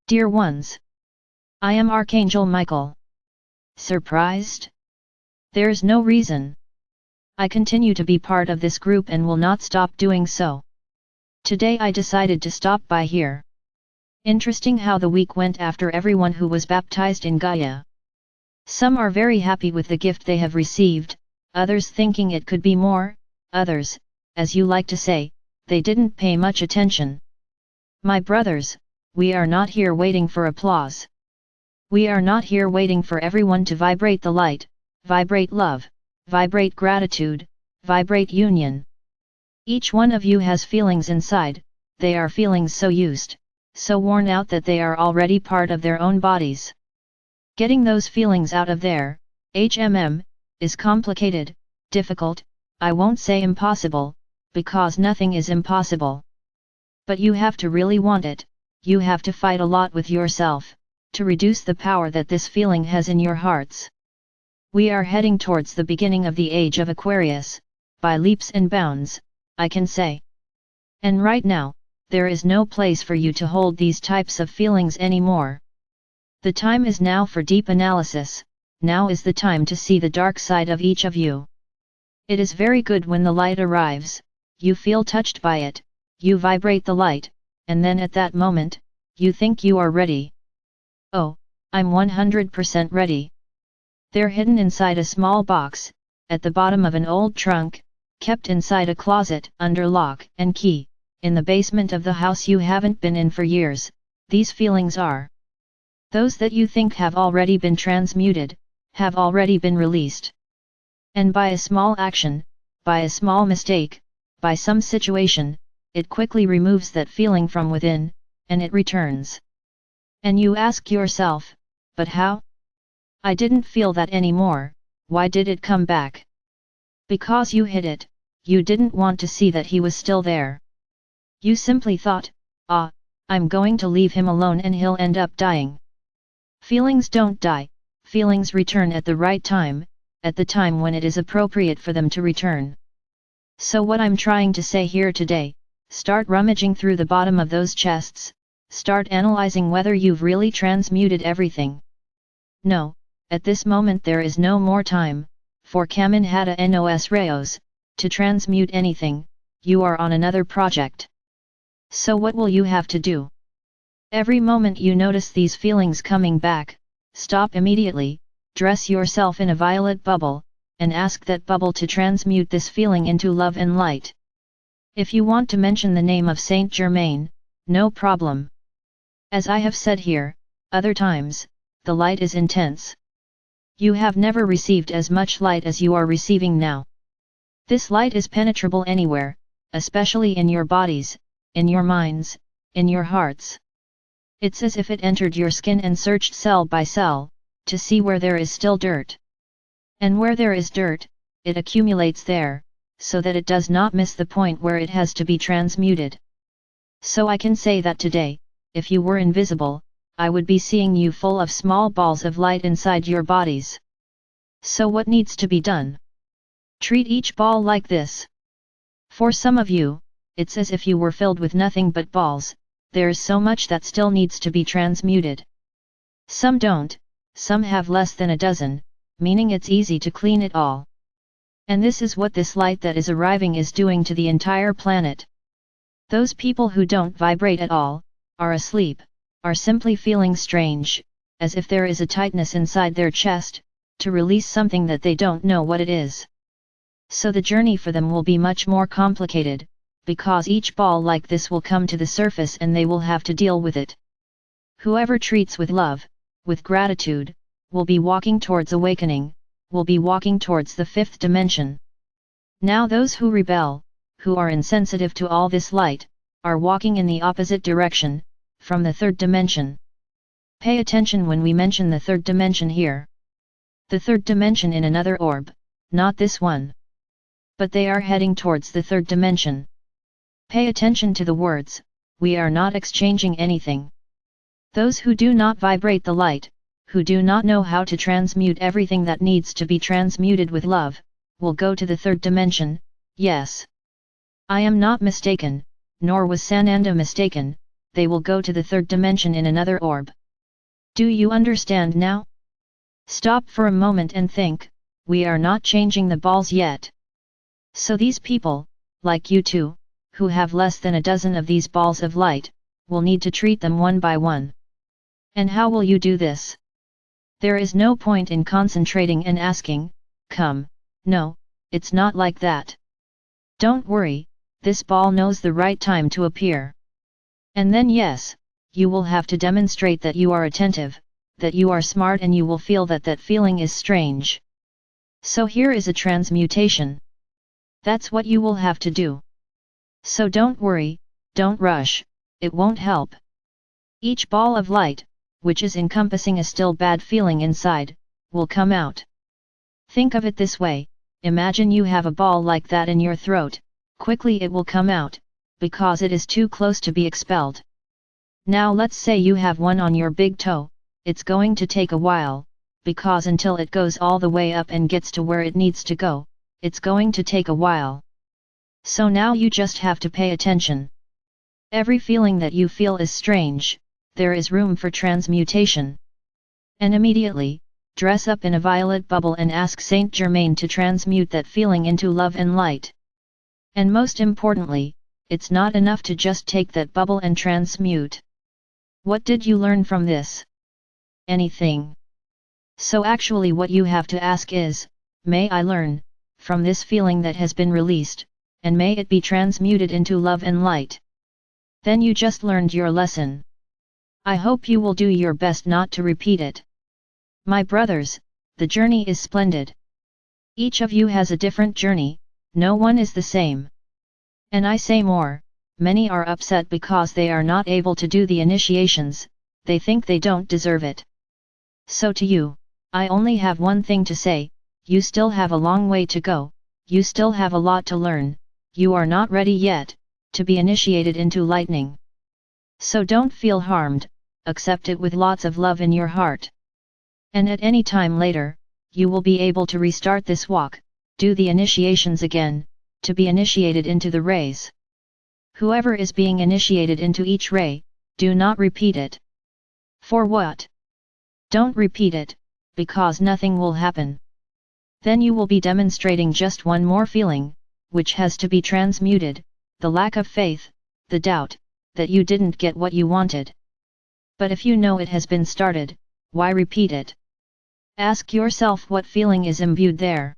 Dear ones, I am Archangel Michael. Surprised? There's no reason. I continue to be part of this group and will not stop doing so. Today I decided to stop by here. Interesting how the week went after everyone who was baptized in Gaia. Some are very happy with the gift they have received, others thinking it could be more, others, as you like to say, they didn't pay much attention. My brothers, we are not here waiting for applause. We are not here waiting for everyone to vibrate the light, vibrate love, vibrate gratitude, vibrate union. Each one of you has feelings inside, they are feelings so used, so worn out that they are already part of their own bodies. Getting those feelings out of there, is complicated, difficult, I won't say impossible, because nothing is impossible. But you have to really want it, you have to fight a lot with yourself, to reduce the power that this feeling has in your hearts. We are heading towards the beginning of the age of Aquarius, by leaps and bounds, I can say. And right now, there is no place for you to hold these types of feelings anymore. The time is now for deep analysis, now is the time to see the dark side of each of you. It is very good when the light arrives, you feel touched by it, you vibrate the light, and then at that moment, you think you are ready. Oh, I'm 100% ready. They're hidden inside a small box, at the bottom of an old trunk, kept inside a closet under lock and key, in the basement of the house you haven't been in for years. These feelings are those that you think have already been transmuted, have already been released. And by a small action, by a small mistake, by some situation, it quickly removes that feeling from within, and it returns. And you ask yourself, but how? I didn't feel that anymore, why did it come back? Because you hid it, you didn't want to see that he was still there. You simply thought, I'm going to leave him alone and he'll end up dying. Feelings don't die, feelings return at the right time, at the time when it is appropriate for them to return. So what I'm trying to say here today, start rummaging through the bottom of those chests, start analyzing whether you've really transmuted everything. No, at this moment there is no more time, for Kamin Hata Nos Reos, to transmute anything, you are on another project. So what will you have to do? Every moment you notice these feelings coming back, stop immediately, dress yourself in a violet bubble, and ask that bubble to transmute this feeling into love and light. If you want to mention the name of Saint Germain, no problem. As I have said here, other times, the light is intense. You have never received as much light as you are receiving now. This light is penetrable anywhere, especially in your bodies, in your minds, in your hearts. It's as if it entered your skin and searched cell by cell, to see where there is still dirt. And where there is dirt, it accumulates there, so that it does not miss the point where it has to be transmuted. So I can say that today, if you were invisible, I would be seeing you full of small balls of light inside your bodies. So what needs to be done? Treat each ball like this. For some of you, it's as if you were filled with nothing but balls, there is so much that still needs to be transmuted. Some don't, some have less than a dozen, meaning it's easy to clean it all. And this is what this light that is arriving is doing to the entire planet. Those people who don't vibrate at all, are asleep, are simply feeling strange, as if there is a tightness inside their chest, to release something that they don't know what it is. So the journey for them will be much more complicated, because each ball like this will come to the surface and they will have to deal with it. Whoever treats with love, with gratitude, will be walking towards awakening, will be walking towards the fifth dimension. Now those who rebel, who are insensitive to all this light, are walking in the opposite direction, from the third dimension. Pay attention when we mention the third dimension here. The third dimension in another orb, not this one. But they are heading towards the third dimension. Pay attention to the words, we are not exchanging anything. Those who do not vibrate the light, who do not know how to transmute everything that needs to be transmuted with love, will go to the third dimension, yes. I am not mistaken, nor was Sananda mistaken, they will go to the third dimension in another orb. Do you understand now? Stop for a moment and think, we are not changing the balls yet. So these people, like you two, who have less than a dozen of these balls of light, will need to treat them one by one. And how will you do this? There is no point in concentrating and asking, come, no, it's not like that. Don't worry, this ball knows the right time to appear. And then yes, you will have to demonstrate that you are attentive, that you are smart, and you will feel that that feeling is strange. So here is a transmutation. That's what you will have to do. So don't worry, don't rush, it won't help. Each ball of light, which is encompassing a still bad feeling inside, will come out. Think of it this way, imagine you have a ball like that in your throat, quickly it will come out, because it is too close to be expelled. Now let's say you have one on your big toe, it's going to take a while, because until it goes all the way up and gets to where it needs to go, it's going to take a while. So now you just have to pay attention. Every feeling that you feel is strange, there is room for transmutation. And immediately, dress up in a violet bubble and ask Saint Germain to transmute that feeling into love and light. And most importantly, it's not enough to just take that bubble and transmute. What did you learn from this? Anything. So actually what you have to ask is, may I learn, from this feeling that has been released, and may it be transmuted into love and light. Then you just learned your lesson. I hope you will do your best not to repeat it. My brothers, the journey is splendid. Each of you has a different journey, no one is the same. And I say more, many are upset because they are not able to do the initiations, they think they don't deserve it. So to you, I only have one thing to say, you still have a long way to go, you still have a lot to learn, you are not ready yet, to be initiated into lightning. So don't feel harmed, accept it with lots of love in your heart. And at any time later, you will be able to restart this walk, do the initiations again, to be initiated into the rays. Whoever is being initiated into each ray, do not repeat it. For what? Don't repeat it, because nothing will happen. Then you will be demonstrating just one more feeling, which has to be transmuted, the lack of faith, the doubt, that you didn't get what you wanted. But if you know it has been started, why repeat it? Ask yourself what feeling is imbued there.